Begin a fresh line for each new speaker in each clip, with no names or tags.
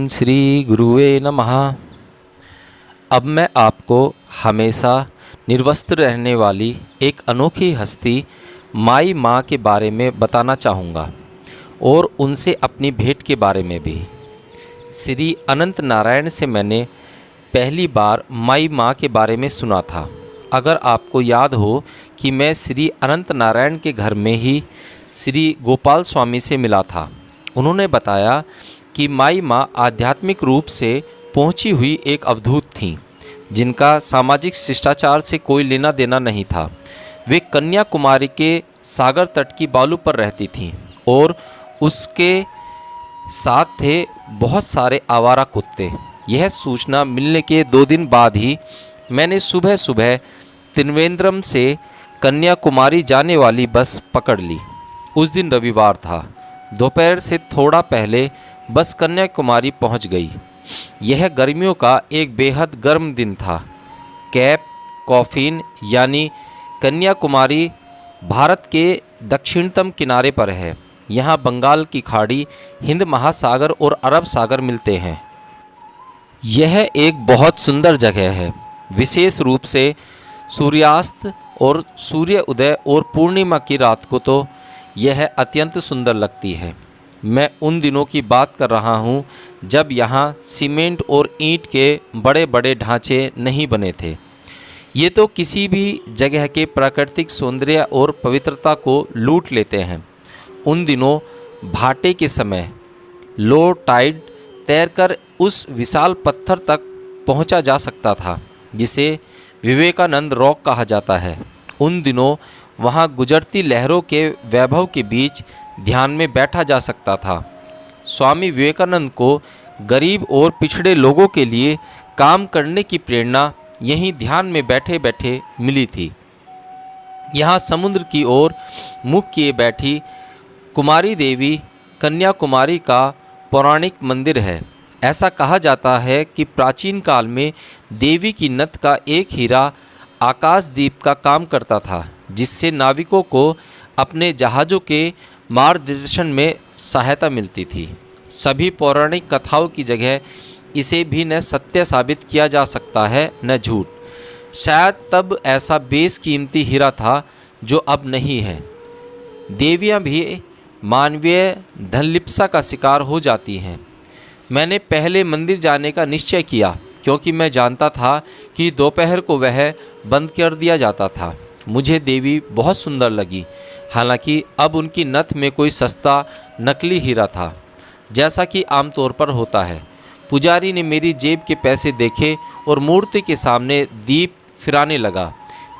ओम श्री गुरुवे नमः। अब मैं आपको हमेशा निर्वस्त्र रहने वाली एक अनोखी हस्ती माई माँ के बारे में बताना चाहूँगा और उनसे अपनी भेंट के बारे में भी। श्री अनंत नारायण से मैंने पहली बार माई माँ के बारे में सुना था। अगर आपको याद हो कि मैं श्री अनंत नारायण के घर में ही श्री गोपाल स्वामी से मिला था। उन्होंने बताया कि माई माँ आध्यात्मिक रूप से पहुँची हुई एक अवधूत थीं, जिनका सामाजिक शिष्टाचार से कोई लेना देना नहीं था। वे कन्याकुमारी के सागर तट की बालू पर रहती थीं और उसके साथ थे बहुत सारे आवारा कुत्ते। यह सूचना मिलने के 2 दिन बाद ही मैंने सुबह सुबह त्रिवेंद्रम से कन्याकुमारी जाने वाली बस पकड़ ली। उस दिन रविवार था। दोपहर से थोड़ा पहले बस कन्याकुमारी पहुंच गई। यह गर्मियों का एक बेहद गर्म दिन था। कैप कॉफिन यानी कन्याकुमारी भारत के दक्षिणतम किनारे पर है। यहाँ बंगाल की खाड़ी, हिंद महासागर और अरब सागर मिलते हैं। यह एक बहुत सुंदर जगह है। विशेष रूप से सूर्यास्त और सूर्य उदय और पूर्णिमा की रात को तो यह अत्यंत सुंदर लगती है। मैं उन दिनों की बात कर रहा हूँ जब यहाँ सीमेंट और ईंट के बड़े बड़े ढांचे नहीं बने थे। ये तो किसी भी जगह के प्राकृतिक सौंदर्य और पवित्रता को लूट लेते हैं। उन दिनों भाटे के समय लो टाइड तैरकर उस विशाल पत्थर तक पहुँचा जा सकता था, जिसे विवेकानंद रॉक कहा जाता है। उन दिनों वहाँ गुजरती लहरों के वैभव के बीच ध्यान में बैठा जा सकता था। स्वामी विवेकानंद को गरीब और पिछड़े लोगों के लिए काम करने की प्रेरणा यहीं ध्यान में बैठे बैठे मिली थी। यहाँ समुद्र की ओर मुख किए बैठी कुमारी देवी कन्याकुमारी का पौराणिक मंदिर है। ऐसा कहा जाता है कि प्राचीन काल में देवी की नथ का एक हीरा आकाशदीप का काम करता था, जिससे नाविकों को अपने जहाज़ों के मार्गदर्शन में सहायता मिलती थी। सभी पौराणिक कथाओं की जगह इसे भी न सत्य साबित किया जा सकता है न झूठ। शायद तब ऐसा बेशकीमती हीरा था जो अब नहीं है। देवियाँ भी मानवीय धनलिप्सा का शिकार हो जाती हैं। मैंने पहले मंदिर जाने का निश्चय किया, क्योंकि मैं जानता था कि दोपहर को वह बंद कर दिया जाता था। मुझे देवी बहुत सुंदर लगी। हालांकि अब उनकी नथ में कोई सस्ता नकली हीरा था, जैसा कि आमतौर पर होता है। पुजारी ने मेरी जेब के पैसे देखे और मूर्ति के सामने दीप फिराने लगा।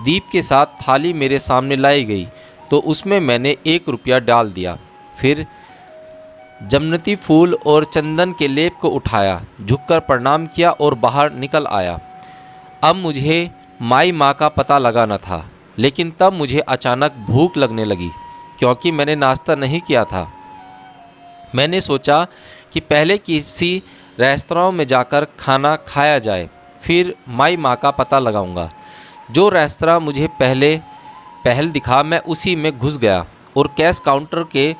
दीप के साथ थाली मेरे सामने लाई गई तो उसमें मैंने 1 रुपया डाल दिया। फिर जमनती फूल और चंदन के लेप को उठाया, झुककर प्रणाम किया और बाहर निकल आया। अब मुझे माई माँ का पता लगाना था, लेकिन तब मुझे अचानक भूख लगने लगी, क्योंकि मैंने नाश्ता नहीं किया था। मैंने सोचा कि पहले किसी रेस्तरां में जाकर खाना खाया जाए, फिर माई माँ का पता लगाऊंगा। जो रेस्तरां मुझे पहल दिखा, मैं उसी में घुस गया और कैश काउंटर के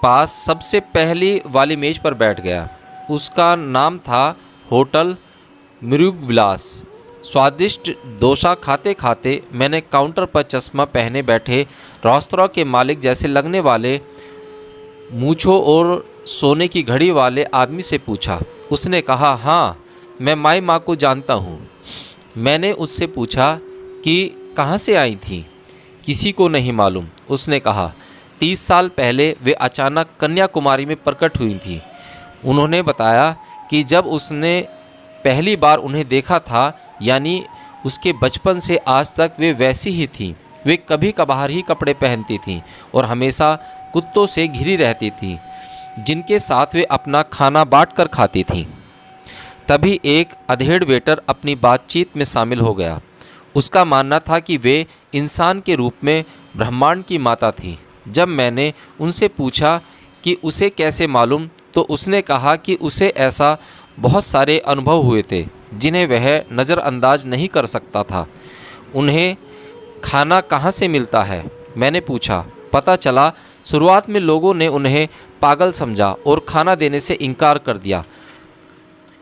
पास सबसे पहली वाली मेज पर बैठ गया। उसका नाम था होटल मृगविलास। स्वादिष्ट डोसा खाते खाते मैंने काउंटर पर चश्मा पहने बैठे रेस्तरां के मालिक जैसे लगने वाले मूंछों और सोने की घड़ी वाले आदमी से पूछा। उसने कहा, हाँ, मैं माई माँ को जानता हूँ। मैंने उससे पूछा कि कहाँ से आई थी। किसी को नहीं मालूम, उसने कहा। 30 साल पहले वे अचानक कन्याकुमारी में प्रकट हुई थी। उन्होंने बताया कि जब उसने पहली बार उन्हें देखा था, यानी उसके बचपन से आज तक वे वैसी ही थीं। वे कभी कभार ही कपड़े पहनती थीं और हमेशा कुत्तों से घिरी रहती थीं, जिनके साथ वे अपना खाना बांट कर खाती थीं। तभी एक अधेड़ वेटर अपनी बातचीत में शामिल हो गया। उसका मानना था कि वे इंसान के रूप में ब्रह्मांड की माता थीं। जब मैंने उनसे पूछा कि उसे कैसे मालूम, तो उसने कहा कि उसे ऐसा बहुत सारे अनुभव हुए थे जिन्हें वह नज़रअंदाज नहीं कर सकता था। उन्हें खाना कहाँ से मिलता है? मैंने पूछा। पता चला शुरुआत में लोगों ने उन्हें पागल समझा और खाना देने से इनकार कर दिया।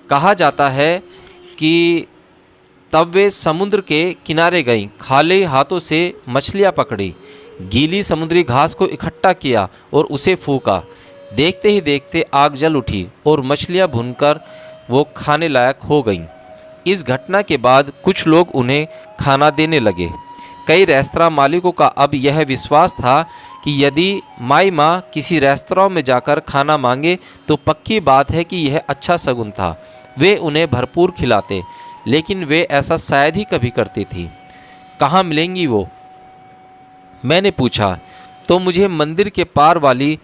कहा जाता है कि तब वे समुद्र के किनारे गईं, खाली हाथों से मछलियाँ पकड़ी, गीली समुद्री घास को इकट्ठा किया और उसे फूंका। देखते ही देखते आग जल उठी और मछलियाँ भूनकर वो खाने लायक हो गईं। इस घटना के बाद कुछ लोग उन्हें खाना देने लगे। कई रेस्तरां मालिकों का अब यह विश्वास था कि यदि माई माँ किसी रेस्तरां में जाकर खाना मांगे तो पक्की बात है कि यह अच्छा शगुन था। वे उन्हें भरपूर खिलाते, लेकिन वे ऐसा शायद ही कभी करती थी। कहाँ मिलेंगी वो? मैंने पूछा तो मुझे मंदिर के पार वाली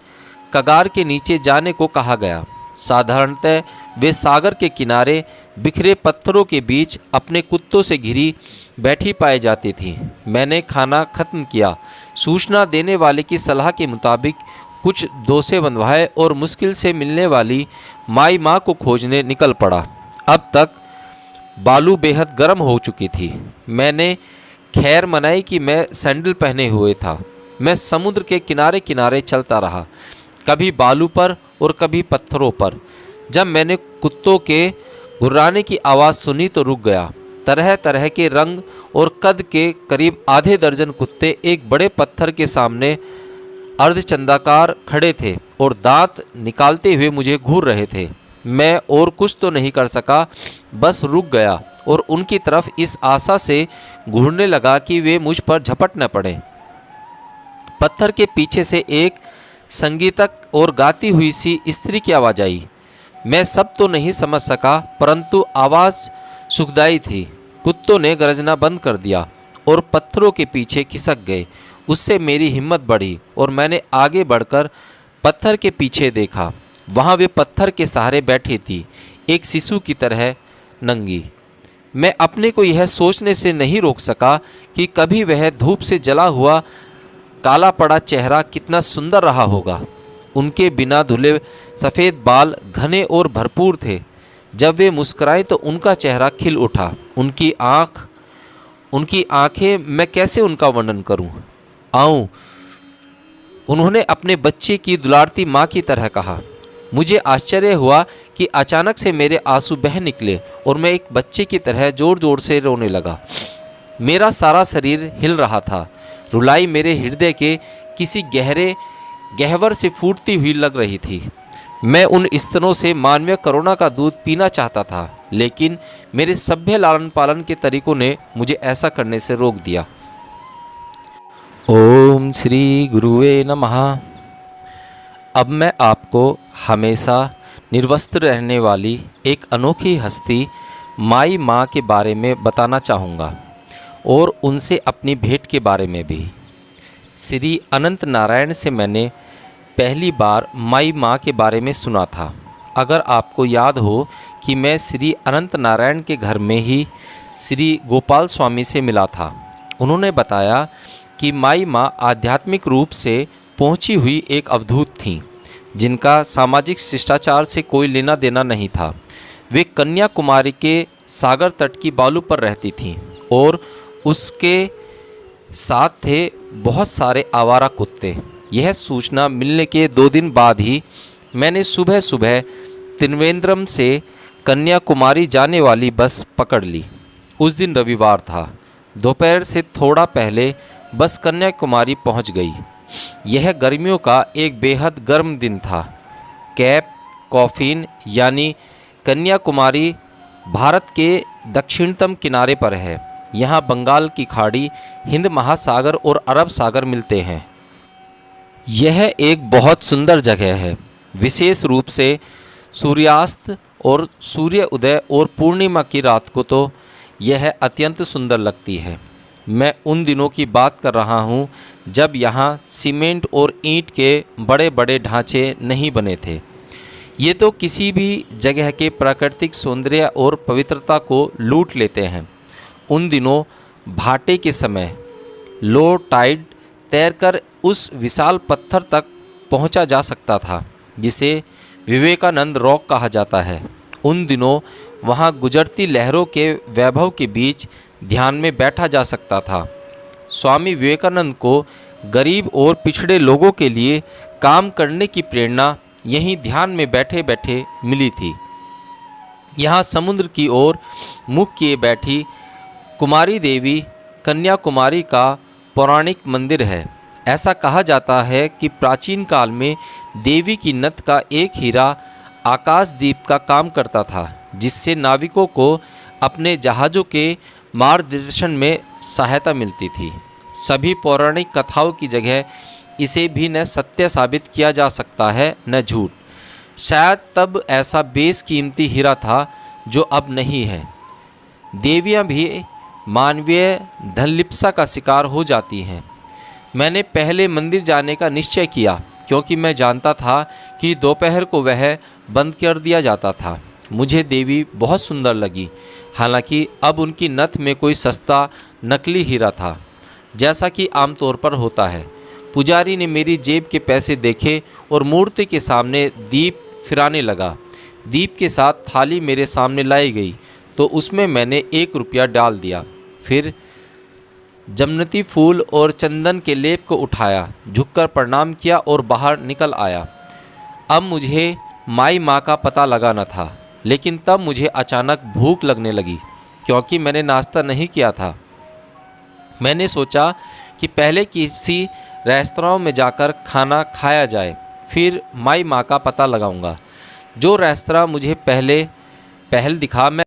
कगार के नीचे जाने को कहा गया। साधारणतः वे सागर के किनारे बिखरे पत्थरों के बीच अपने कुत्तों से घिरी बैठी पाई जाती थी। मैंने खाना खत्म किया। सूचना देने वाले की सलाह के मुताबिक कुछ दोसे बंधवाए और मुश्किल से मिलने वाली माई माँ को खोजने निकल पड़ा। अब तक बालू बेहद गर्म हो चुकी थी। मैंने खैर मनाई कि मैं सैंडल पहने हुए था। मैं समुद्र के किनारे किनारे चलता रहा, कभी बालू पर और कभी पत्थरों पर। जब मैंने कुत्तों के गुर्राने की आवाज़ सुनी तो रुक गया। तरह तरह के रंग और कद के करीब आधे दर्जन कुत्ते एक बड़े पत्थर के सामने अर्धचंदाकार खड़े थे और दांत निकालते हुए मुझे घूर रहे थे। मैं और कुछ तो नहीं कर सका, बस रुक गया और उनकी तरफ इस आशा से घूरने लगा कि वे मुझ पर झपट न पड़े। पत्थर के पीछे से एक संगीतक और गाती हुई सी स्त्री की आवाज़ आई। मैं सब तो नहीं समझ सका, परंतु आवाज़ सुखदाई थी। कुत्तों ने गरजना बंद कर दिया और पत्थरों के पीछे खिसक गए। उससे मेरी हिम्मत बढ़ी और मैंने आगे बढ़कर पत्थर के पीछे देखा। वहाँ वे पत्थर के सहारे बैठी थी, एक शिशु की तरह नंगी। मैं अपने को यह सोचने से नहीं रोक सका कि कभी वह धूप से जला हुआ काला पड़ा चेहरा कितना सुंदर रहा होगा। उनके बिना धुले सफ़ेद बाल घने और भरपूर थे। जब वे मुस्कुराए तो उनका चेहरा खिल उठा। उनकी आंखें, मैं कैसे उनका वर्णन करूं? आऊं, उन्होंने अपने बच्चे की दुलारती माँ की तरह कहा। मुझे आश्चर्य हुआ कि अचानक से मेरे आंसू बह निकले और मैं एक बच्चे की तरह ज़ोर ज़ोर से रोने लगा। मेरा सारा शरीर हिल रहा था। रुलाई मेरे हृदय के किसी गहरे गहवर से फूटती हुई लग रही थी। मैं उन स्तनों से मानवीय करुणा का दूध पीना चाहता था, लेकिन मेरे सभ्य लालन पालन के तरीकों ने मुझे ऐसा करने से रोक दिया। ओम श्री गुरुवे नमः। अब मैं आपको हमेशा निर्वस्त्र रहने वाली एक अनोखी हस्ती माई माँ के बारे में बताना चाहूँगा और उनसे अपनी भेंट के बारे में भी। श्री अनंत नारायण से मैंने पहली बार माई माँ के बारे में सुना था। अगर आपको याद हो कि मैं श्री अनंत नारायण के घर में ही श्री गोपाल स्वामी से मिला था। उन्होंने बताया कि माई माँ आध्यात्मिक रूप से पहुँची हुई एक अवधूत थीं, जिनका सामाजिक शिष्टाचार से कोई लेना देना नहीं था। वे कन्याकुमारी के सागर तट की बालू पर रहती थीं और उसके साथ थे बहुत सारे आवारा कुत्ते। यह सूचना मिलने के 2 दिन बाद ही मैंने सुबह सुबह त्रिवेंद्रम से कन्याकुमारी जाने वाली बस पकड़ ली। उस दिन रविवार था। दोपहर से थोड़ा पहले बस कन्याकुमारी पहुंच गई। यह गर्मियों का एक बेहद गर्म दिन था। कैप कॉफिन यानी कन्याकुमारी भारत के दक्षिणतम किनारे पर है। यहाँ बंगाल की खाड़ी, हिंद महासागर और अरब सागर मिलते हैं। यह एक बहुत सुंदर जगह है। विशेष रूप से सूर्यास्त और सूर्य उदय और पूर्णिमा की रात को तो यह अत्यंत सुंदर लगती है। मैं उन दिनों की बात कर रहा हूँ जब यहाँ सीमेंट और ईंट के बड़े बड़े ढांचे नहीं बने थे। ये तो किसी भी जगह के प्राकृतिक सौंदर्य और पवित्रता को लूट लेते हैं। उन दिनों भाटे के समय लो टाइड तैरकर उस विशाल पत्थर तक पहुंचा जा सकता था, जिसे विवेकानंद रॉक कहा जाता है। उन दिनों वहां गुजरती लहरों के वैभव के बीच ध्यान में बैठा जा सकता था। स्वामी विवेकानंद को गरीब और पिछड़े लोगों के लिए काम करने की प्रेरणा यहीं ध्यान में बैठे बैठे मिली थी। यहाँ समुद्र की ओर मुख किए बैठी कुमारी देवी कन्याकुमारी का पौराणिक मंदिर है। ऐसा कहा जाता है कि प्राचीन काल में देवी की नथ का एक हीरा आकाशदीप का काम करता था, जिससे नाविकों को अपने जहाज़ों के मार्गदर्शन में सहायता मिलती थी। सभी पौराणिक कथाओं की जगह इसे भी न सत्य साबित किया जा सकता है न झूठ। शायद तब ऐसा बेशकीमती हीरा था जो अब नहीं है। देवियाँ भी मानवीय धनलिप्सा का शिकार हो जाती हैं। मैंने पहले मंदिर जाने का निश्चय किया, क्योंकि मैं जानता था कि दोपहर को वह बंद कर दिया जाता था। मुझे देवी बहुत सुंदर लगी, हालांकि अब उनकी नथ में कोई सस्ता नकली हीरा था, जैसा कि आमतौर पर होता है। पुजारी ने मेरी जेब के पैसे देखे और मूर्ति के सामने दीप फिराने लगा। दीप के साथ थाली मेरे सामने लाई गई तो उसमें मैंने 1 रुपया डाल दिया। फिर जमनती फूल और चंदन के लेप को उठाया, झुककर प्रणाम किया और बाहर निकल आया। अब मुझे माई माँ का पता लगाना था, लेकिन तब मुझे अचानक भूख लगने लगी, क्योंकि मैंने नाश्ता नहीं किया था। मैंने सोचा कि पहले किसी रेस्तरां में जाकर खाना खाया जाए, फिर माई माँ का पता लगाऊंगा। जो रेस्तरां मुझे पहल दिखा मैं